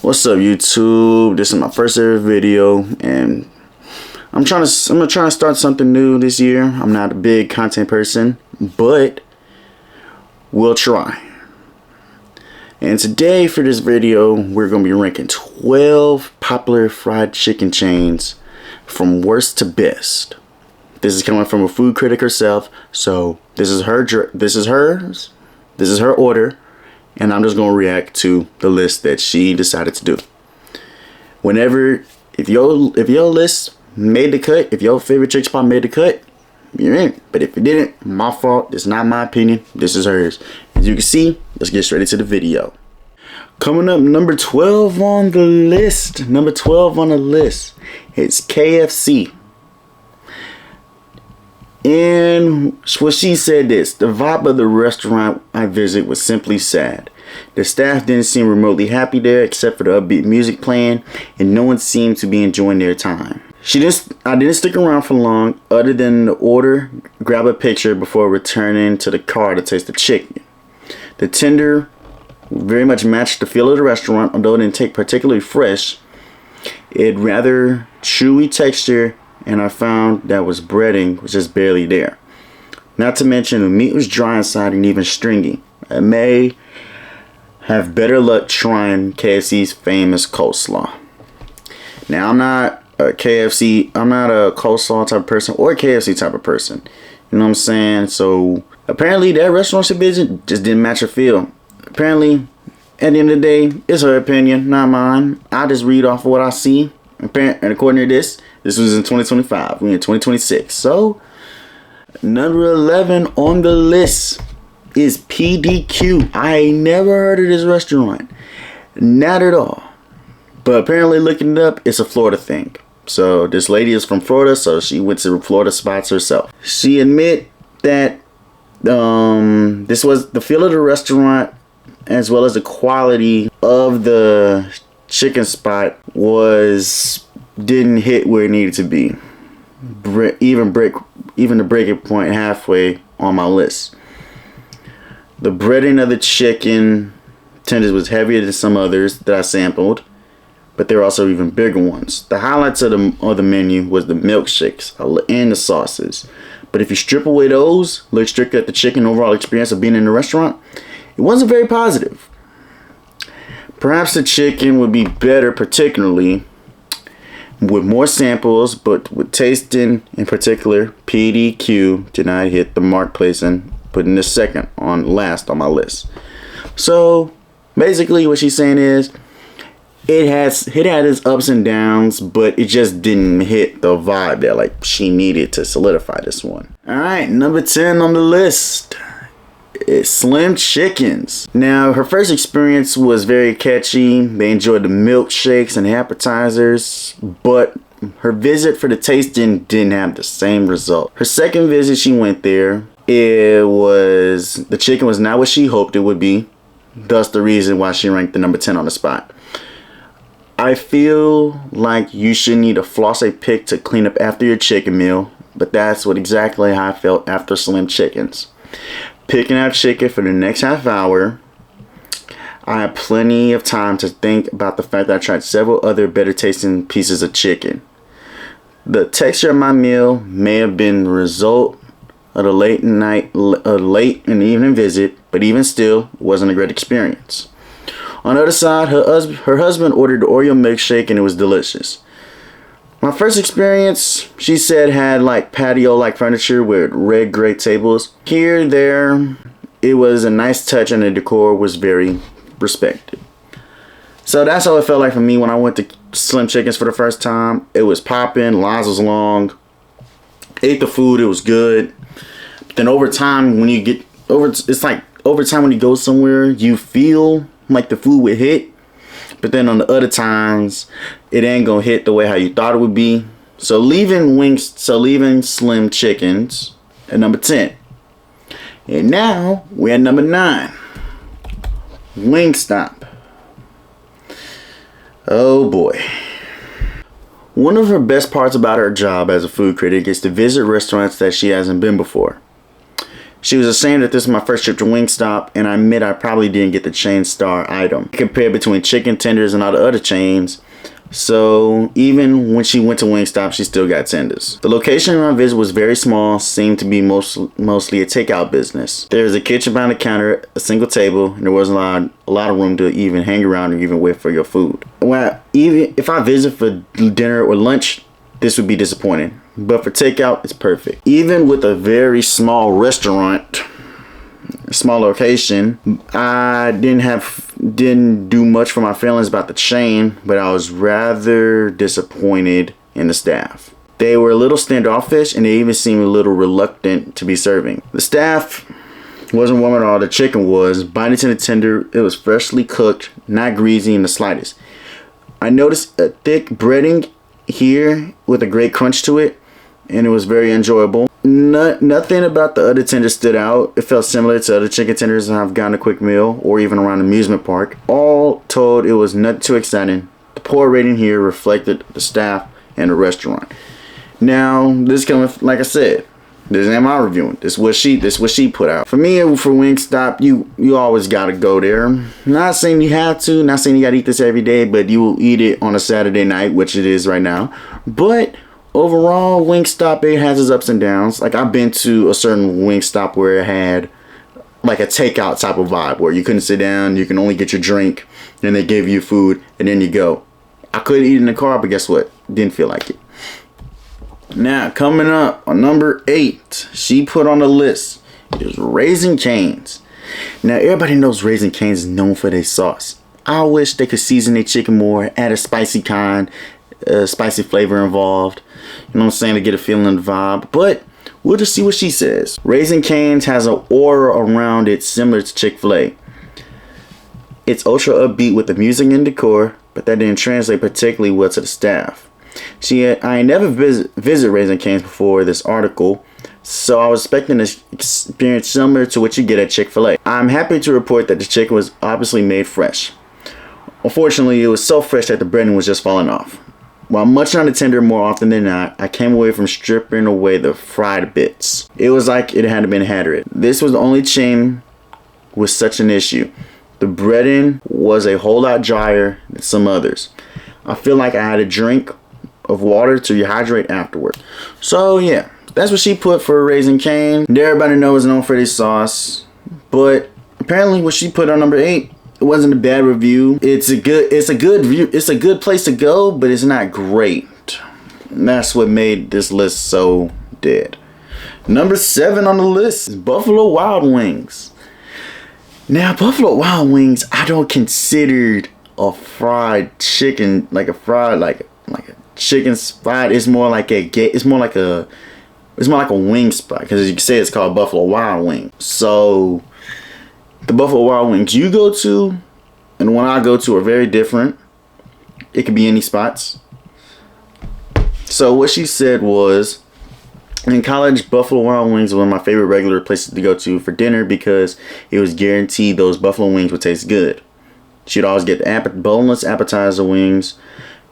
What's up, YouTube? This is my first ever video, and I'm trying to start something new this year. I'm not a big content person, but we'll try. And today for this video, we're gonna be ranking 12 popular fried chicken chains from worst to best. This is coming from a food critic herself, so this is her order. And I'm just gonna react to the list that she decided to do. If your list made the cut, if your favorite chicken spot made the cut, you're in. But if it didn't, my fault. It's not my opinion. This is hers. As you can see, let's get straight into the video. Coming up, number 12 on the list. Number 12 on the list. It's KFC. And what she said this: the vibe of the restaurant I visit was simply sad. The staff didn't seem remotely happy there, except for the upbeat music playing, and no one seemed to be enjoying their time. I didn't stick around for long, other than to order, grab a picture before returning to the car to taste the chicken. The tender very much matched the feel of the restaurant, although it didn't taste particularly fresh. It had rather chewy texture, and I found that breading was just barely there. Not to mention the meat was dry inside and even stringy. I may have better luck trying KFC's famous coleslaw. Now, I'm not a coleslaw type of person or a KFC type of person. You know what I'm saying? So apparently that restaurant she visit just didn't match her feel. Apparently, at the end of the day, it's her opinion, not mine. I just read off of what I see. And according to this was in 2025. We're in 2026. So, number 11 on the list is PDQ. I ain't never heard of this restaurant. Not at all. But apparently, looking it up, it's a Florida thing. So, this lady is from Florida, so she went to Florida spots herself. She admit that this was the feel of the restaurant, as well as the quality of the chicken spot didn't hit where it needed to be. Even the breaking point halfway on my list. The breading of the chicken tenders was heavier than some others that I sampled, but there were also even bigger ones. The highlights of the menu was the milkshakes and the sauces. But if you strip away those, look strictly at the chicken overall experience of being in the restaurant, it wasn't very positive. Perhaps the chicken would be better, particularly with more samples, but with tasting in particular, PDQ did not hit the mark, placing putting this second on last on my list. So basically what she's saying is it had its ups and downs, but it just didn't hit the vibe that like she needed to solidify this one. Alright, number 10 on the list. It's Slim Chickens. Now, her first experience was very catchy. They enjoyed the milkshakes and appetizers, but her visit for the tasting didn't have the same result. Her second visit she went there, the chicken was not what she hoped it would be. Thus the reason why she ranked the number 10 on the spot. I feel like you should need to floss a pick to clean up after your chicken meal, but that's exactly how I felt after Slim Chickens. Picking out chicken for the next half hour, I had plenty of time to think about the fact that I tried several other better tasting pieces of chicken. The texture of my meal may have been the result of the late in the evening visit, but even still, it wasn't a great experience. On the other side, her husband ordered the Oreo milkshake and it was delicious. My first experience, she said, had like patio-like furniture with red gray tables. There, it was a nice touch and the decor was very respected. So that's how it felt like for me when I went to Slim Chickens for the first time. It was popping, lines was long, ate the food, it was good. But then over time, when you go somewhere, you feel like the food would hit. But then on the other times, it ain't gonna hit the way how you thought it would be. So leaving Slim Chickens at number 10. And now we're at number 9. Wingstop. Oh boy. One of her best parts about her job as a food critic is to visit restaurants that she hasn't been before. She was ashamed that this was my first trip to Wingstop, and I admit I probably didn't get the chain star item. Compared between chicken tenders and all the other chains, so even when she went to Wingstop, she still got tenders. The location of my visit was very small, seemed to be mostly a takeout business. There's a kitchen behind the counter, a single table, and there wasn't a lot of room to even hang around or even wait for your food. Well, even if I visit for dinner or lunch, this would be disappointing. But for takeout, it's perfect. Even with a very small restaurant, small location, I didn't do much for my feelings about the chain, but I was rather disappointed in the staff. They were a little standoffish, and they even seemed a little reluctant to be serving. The staff wasn't warm at all. The chicken was biting to the tender. It was freshly cooked, not greasy in the slightest. I noticed a thick breading here with a great crunch to it, and it was very enjoyable. Nothing about the other tenders stood out. It felt similar to other chicken tenders I've gotten a quick meal or even around an amusement park. All told, it was not too exciting. The poor rating here reflected the staff and the restaurant. Now, this coming, like I said, this ain't my reviewing. This what she put out. For me, for Wingstop, you always gotta go there. Not saying you have to, not saying you gotta eat this every day, but you will eat it on a Saturday night, which it is right now. But overall, Wingstop, it has its ups and downs. Like, I've been to a certain Wingstop where it had like a takeout type of vibe, where you couldn't sit down, you can only get your drink, and they give you food, and then you go. I could eat in the car, but guess what? Didn't feel like it. Now, coming up on number 8, she put on the list is Raising Cane's. Now, everybody knows Raising Cane's is known for their sauce. I wish they could season their chicken more, add a spicy kind, spicy flavor involved. You know what I'm saying, to get a feeling of the vibe. But we'll just see what she says. Raising Cane's has an aura around it similar to Chick-fil-A. It's ultra upbeat with the music and decor, but that didn't translate particularly well to the staff. I never visit Raising Cane's before this article, so I was expecting an experience similar to what you get at Chick-fil-A. I'm happy to report that the chicken was obviously made fresh. Unfortunately, it was so fresh that the breading was just falling off. While munching on the tender more often than not, I came away from stripping away the fried bits. It was like it had been had. This was the only chain with such an issue. The breading was a whole lot drier than some others. I feel like I had a drink of water to rehydrate afterward. So yeah, that's what she put for Raising Cane. Everybody knows it's known for this sauce, but apparently what she put on number 8, it wasn't a bad review. It's a good place to go, but it's not great. And that's what made this list so dead. Number 7 on the list is Buffalo Wild Wings. Now, Buffalo Wild Wings, I don't consider a fried chicken, like a chicken spot. It's more like a wing spot, because as you can say, it's called Buffalo Wild Wings. So the Buffalo Wild Wings you go to and one I go to are very different. It could be any spots. So what she said was, in college, Buffalo Wild Wings was one of my favorite regular places to go to for dinner because it was guaranteed those buffalo wings would taste good. She'd always get the boneless appetizer wings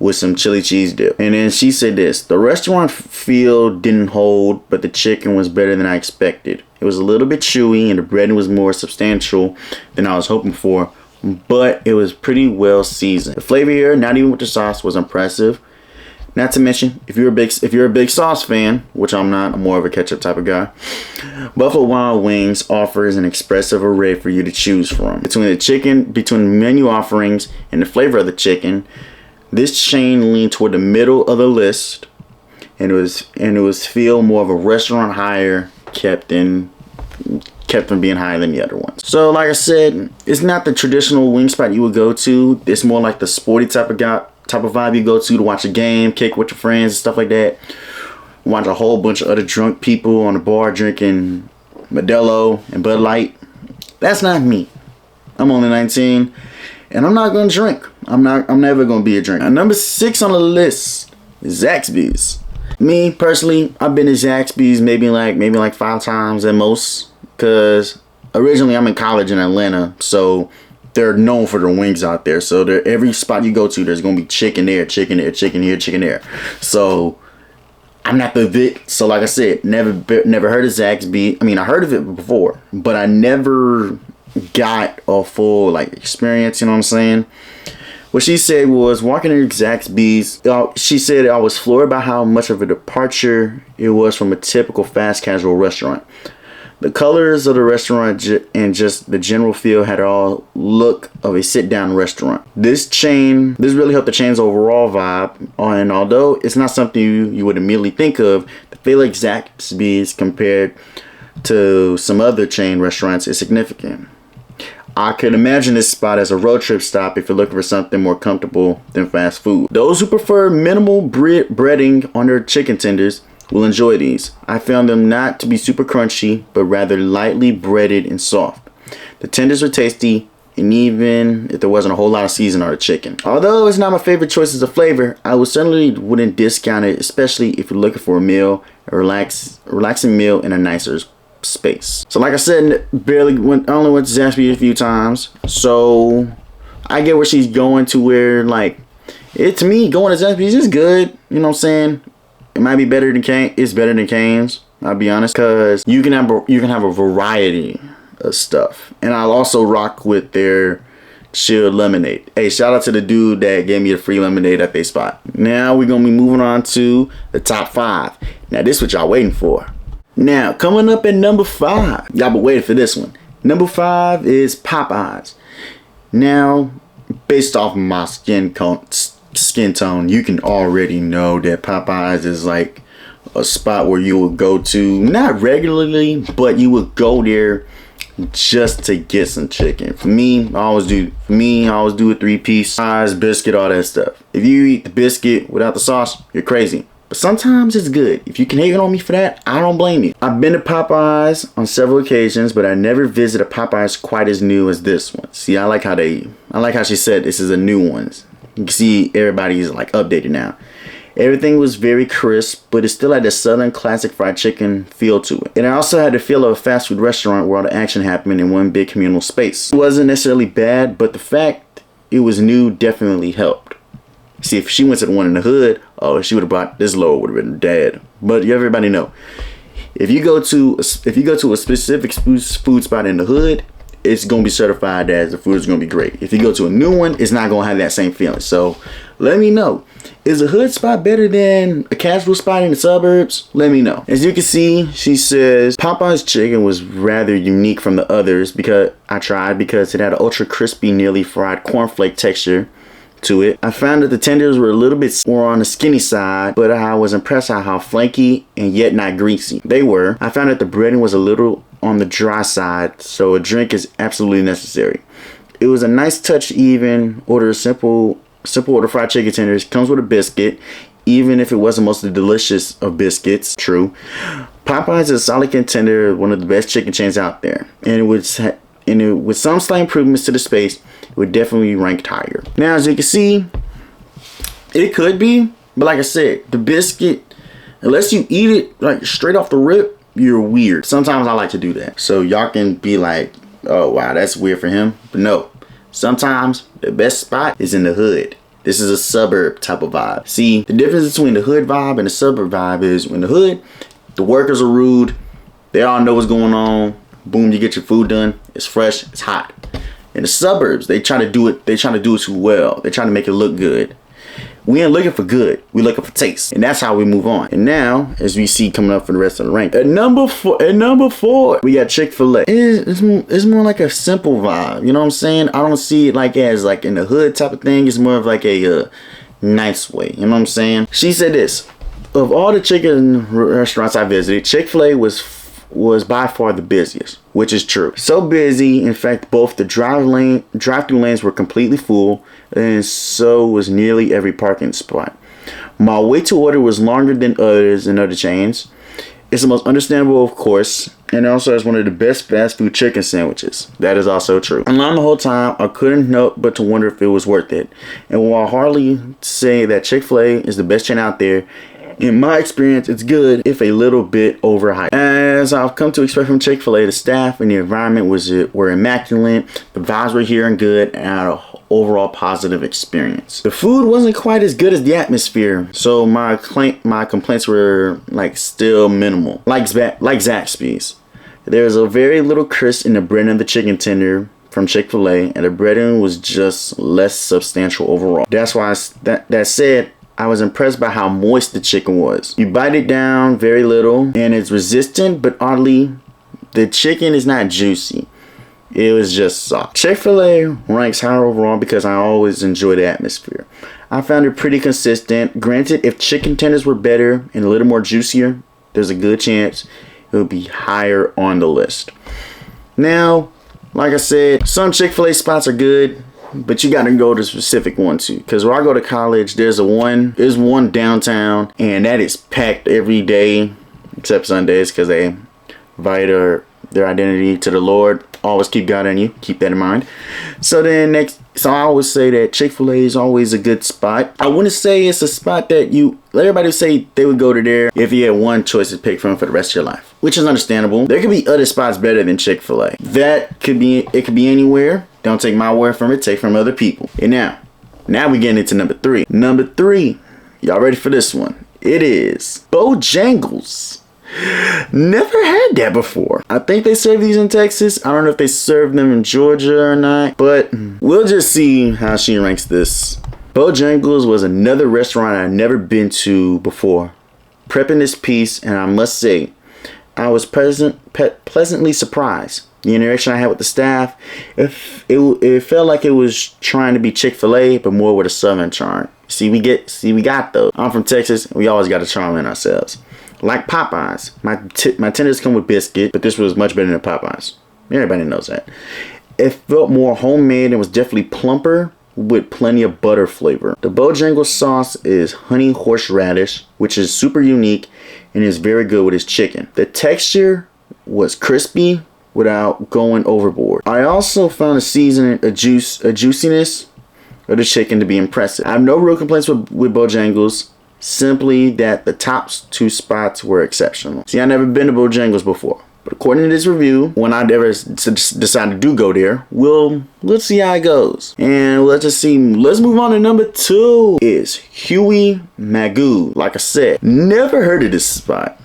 with some chili cheese dip. And then she said this: the restaurant feel didn't hold, but the chicken was better than I expected. It was a little bit chewy and the bread was more substantial than I was hoping for, but it was pretty well seasoned. The flavor here, not even with the sauce, was impressive. Not to mention, if you're a big sauce fan, which I'm not, I'm more of a ketchup type of guy, Buffalo Wild Wings offers an expressive array for you to choose from. Between menu offerings and the flavor of the chicken, this chain leaned toward the middle of the list, and it was feel more of a restaurant higher, kept from being higher than the other ones. So like I said, it's not the traditional wing spot you would go to. It's more like the sporty type of vibe you go to watch a game, kick with your friends and stuff like that. Watch a whole bunch of other drunk people on the bar drinking Modelo and Bud Light. That's not me. I'm only 19 and I'm not gonna drink. I'm never gonna be a drinker. Number 6 on the list is Zaxby's. Me personally, I've been to Zaxby's maybe like 5 times at most, because originally I'm in college in Atlanta, so they're known for their wings out there. So every spot you go to, there's gonna be chicken there, chicken there, chicken here, chicken there. So I'm not the Vic, so like I said, never heard of Zaxby's. I mean, I heard of it before, but I never got a full like experience. You know what I'm saying? What she said was walking in Zaxby's. She said I was floored by how much of a departure it was from a typical fast casual restaurant. The colors of the restaurant and just the general feel had all look of a sit-down restaurant. This really helped the chain's overall vibe. And although it's not something you would immediately think of, the feel like Zaxby's compared to some other chain restaurants is significant. I could imagine this spot as a road trip stop if you're looking for something more comfortable than fast food. Those who prefer minimal breading on their chicken tenders will enjoy these. I found them not to be super crunchy, but rather lightly breaded and soft. The tenders were tasty, and even if there wasn't a whole lot of seasoning on the chicken. Although it's not my favorite choice as a flavor, I wouldn't discount it, especially if you're looking for a relaxing meal in a nicer space. So like I said, I only went to Zaxby's a few times, so I get where she's going to, where like, to me, going to Zaxby's is good, you know what I'm saying? It might be better than Cane's. It's better than Cane's, I'll be honest, because you can have a variety of stuff. And I'll also rock with their chilled lemonade. Hey, shout out to the dude that gave me the free lemonade at their spot. Now we're gonna be moving on to the top 5. Now this is what y'all waiting for. Now coming up at number 5, y'all been waiting for this one. Number 5 is Popeyes. Now, based off my skin tone, you can already know that Popeyes is like a spot where you would go to, not regularly, but you would go there just to get some chicken. For me, I always do a 3-piece, fries, biscuit, all that stuff. If you eat the biscuit without the sauce, you're crazy. But sometimes it's good. If you can hate on me for that, I don't blame you. I've been to Popeyes on several occasions, but I never visited a Popeyes quite as new as this one. See, I like how she said this is a new one. You can see everybody's like updated now. Everything was very crisp, but it still had the southern classic fried chicken feel to it. And I also had the feel of a fast food restaurant where all the action happened in one big communal space. It wasn't necessarily bad, but the fact it was new definitely helped. See, if she went to the one in the hood, oh, she would have brought this load, would have been dead. But everybody know, if you go to a specific food spot in the hood, it's gonna be certified as the food is gonna be great. If you go to a new one, it's not gonna have that same feeling. So let me know, is a hood spot better than a casual spot in the suburbs? Let me know. As you can see, she says Popeye's chicken was rather unique from the others because it had an ultra crispy, nearly fried cornflake texture to it. I found that the tenders were a little bit more on the skinny side, but I was impressed at how flaky and yet not greasy they were. I found that the breading was a little on the dry side, so a drink is absolutely necessary. It was a nice touch to even order a simple order fried chicken tenders. Comes with a biscuit, even if it wasn't most delicious of biscuits. True. Popeyes is a solid contender, one of the best chicken chains out there, and with some slight improvements to the space, it would definitely rank higher. Now, as you can see, it could be, but like I said, the biscuit, unless you eat it like straight off the rip, you're weird. Sometimes I like to do that. So y'all can be like, oh wow, that's weird for him. But no, sometimes the best spot is in the hood. This is a suburb type of vibe. See, the difference between the hood vibe and the suburb vibe is when the hood, the workers are rude. They all know what's going on. Boom, you get your food done. It's fresh, it's hot. In the suburbs, they try to do it too well. They try to make it look good. We ain't looking for good. We looking for taste. And that's how we move on. And now, as we see coming up for the rest of the rank. At number four, we got Chick-fil-A. It's more like a simple vibe. You know what I'm saying? I don't see it like as like in the hood type of thing. It's more of like a nice way. You know what I'm saying? She said this. Of all the chicken restaurants I visited, Chick-fil-A was by far the busiest, which is true. So busy, in fact, both the drive-through lanes were completely full, and so was nearly every parking spot. My wait to order was longer than others in other chains. It's the most understandable, of course, and also has one of the best fast food chicken sandwiches. That is also true. Along the whole time, I couldn't help but to wonder if it was worth it. And while hardly say that Chick-fil-A is the best chain out there, in my experience, it's good, if a little bit overhyped. As I've come to expect from Chick-fil-A, the staff and the environment were immaculate, the vibes were here and good, and overall positive experience. The food wasn't quite as good as the atmosphere, so my complaints were like still minimal. Like Zaxby's, there's a very little crisp in the bread and the chicken tender from Chick-fil-A, and the breading was just less substantial overall. That's why that said, I was impressed by how moist the chicken was. You bite it down very little and it's resistant, but oddly, the chicken is not juicy. It was just soft. Chick-fil-A ranks higher overall because I always enjoy the atmosphere. I found it pretty consistent. Granted, if chicken tenders were better and a little more juicier, there's a good chance it would be higher on the list. Now, like I said, some Chick-fil-A spots are good, but you gotta go to a specific one too. Cause where I go to college, there's one downtown, and that is packed every day except Sundays, cause they invite their identity to the Lord. Always keep God in you. Keep that in mind. So I always say that Chick-fil-A is always a good spot. I wouldn't say it's a spot that everybody would say they would go to there if you had one choice to pick from for the rest of your life, which is understandable. There could be other spots better than Chick-fil-A. It could be anywhere. Don't take my word from it. Take from other people. And now we getting into number 3. Number 3, y'all ready for this one? It is Bojangles. Never had that before. I think they serve these in Texas. I don't know if they serve them in Georgia or not, but we'll just see how she ranks this. Bojangles was another restaurant I'd never been to before. Prepping this piece, and I must say, I was pleasantly surprised. The interaction I had with the staff, it felt like it was trying to be Chick-fil-A, but more with a southern charm. We got those. I'm from Texas. We always got a charm in ourselves. Like Popeyes, my tenders come with biscuit, but this was much better than Popeyes. Everybody knows that. It felt more homemade and was definitely plumper with plenty of butter flavor. The Bojangles sauce is honey horseradish, which is super unique and is very good with its chicken. The texture was crispy without going overboard. I also found the seasoning, a juiciness of the chicken to be impressive. I have no real complaints with Bojangles. Simply that the top 2 spots were exceptional. See, I never been to Bojangles before, but according to this review, when I ever decide to do go there, let's see how it goes. And let's move on to number 2 is Huey Magoo. Like I said, never heard of this spot.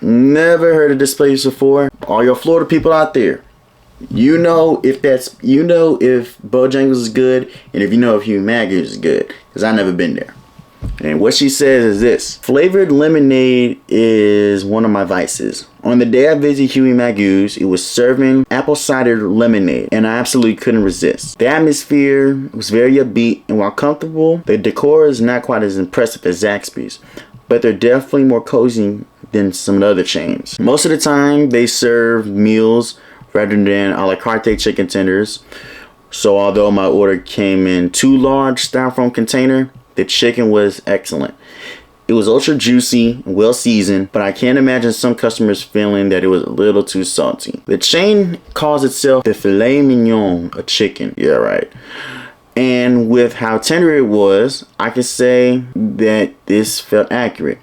Never heard of this place before. All your Florida people out there, you know if Bojangles is good, and if Huey Magoo is good, because I've never been there. And what she says is this: flavored lemonade is one of my vices. On the day I visited Huey Magoo's, it was serving apple cider lemonade, and I absolutely couldn't resist. The atmosphere was very upbeat, and while comfortable, the decor is not quite as impressive as Zaxby's, but they're definitely more cozy than some other chains. Most of the time, they serve meals rather than a la carte chicken tenders. So although my order came in 2 large styrofoam container, the chicken was excellent. It was ultra juicy and well seasoned, but I can't imagine some customers feeling that it was a little too salty. The chain calls itself the filet mignon of chicken. Yeah, right. And with how tender it was, I can say that this felt accurate.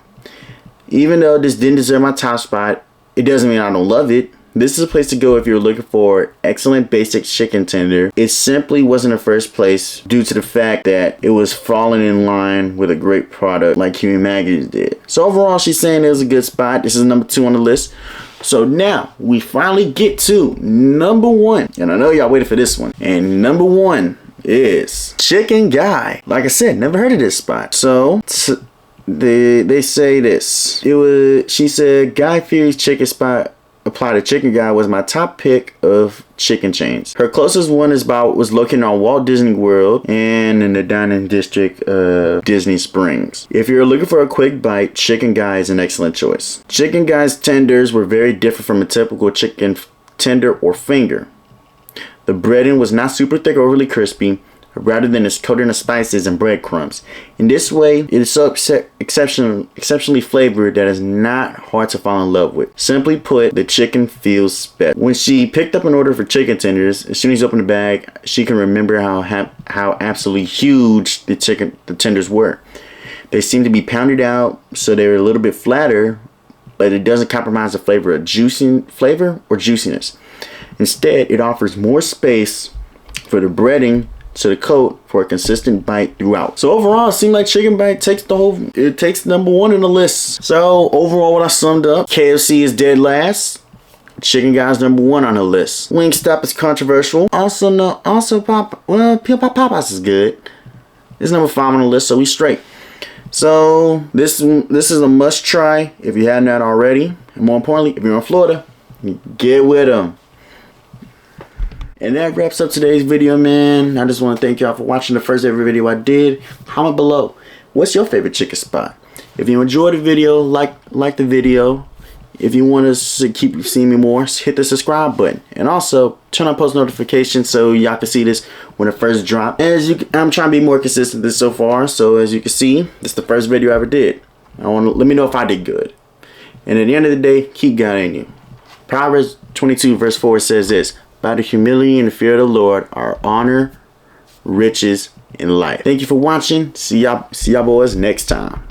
Even though this didn't deserve my top spot, it doesn't mean I don't love it. This is a place to go if you're looking for excellent basic chicken tender. It simply wasn't the first place due to the fact that it was falling in line with a great product like Huey Magoo's did. So overall, she's saying it was a good spot. This is number 2 on the list. So now we finally get to number 1. And I know y'all waited for this one. And number 1 is Chicken Guy. Like I said, never heard of this spot. So they say this. She said Guy Fieri's chicken spot applied to Chicken Guy was my top pick of chicken chains. Her closest one was located on Walt Disney World and in the dining district of Disney Springs. If you're looking for a quick bite, Chicken Guy is an excellent choice. Chicken Guy's tenders were very different from a typical chicken tender or finger. The breading was not super thick or overly crispy, rather than its coating of spices and breadcrumbs. In this way, it is so exceptionally flavored that it's not hard to fall in love with. Simply put, the chicken feels special. When she picked up an order for chicken tenders, as soon as she opened the bag, she can remember how absolutely huge the tenders were. They seem to be pounded out, so they're a little bit flatter, but it doesn't compromise the flavor or juiciness. Instead, it offers more space for the breading to the coat for a consistent bite throughout. So overall, it seemed like Chicken Bite takes number one in the list. So overall, what I summed up, KFC is dead last. Chicken Guy's number one on the list. Wingstop is controversial. Popeyes is good. It's number 5 on the list, so we straight. So this is a must try if you hadn't had already. And more importantly, if you're in Florida, get with them. And that wraps up today's video, man. I just want to thank y'all for watching the first ever video I did. Comment below, what's your favorite chicken spot? If you enjoyed the video, like the video. If you want to keep seeing me more, hit the subscribe button. And also, turn on post notifications so y'all can see this when it first drops. I'm trying to be more consistent this so far. So as you can see, this is the first video I ever did. Let me know if I did good. And at the end of the day, keep God in you. Proverbs 22 verse 4 says this: by the humility and the fear of the Lord are honor, riches, and life. Thank you for watching. See y'all boys next time.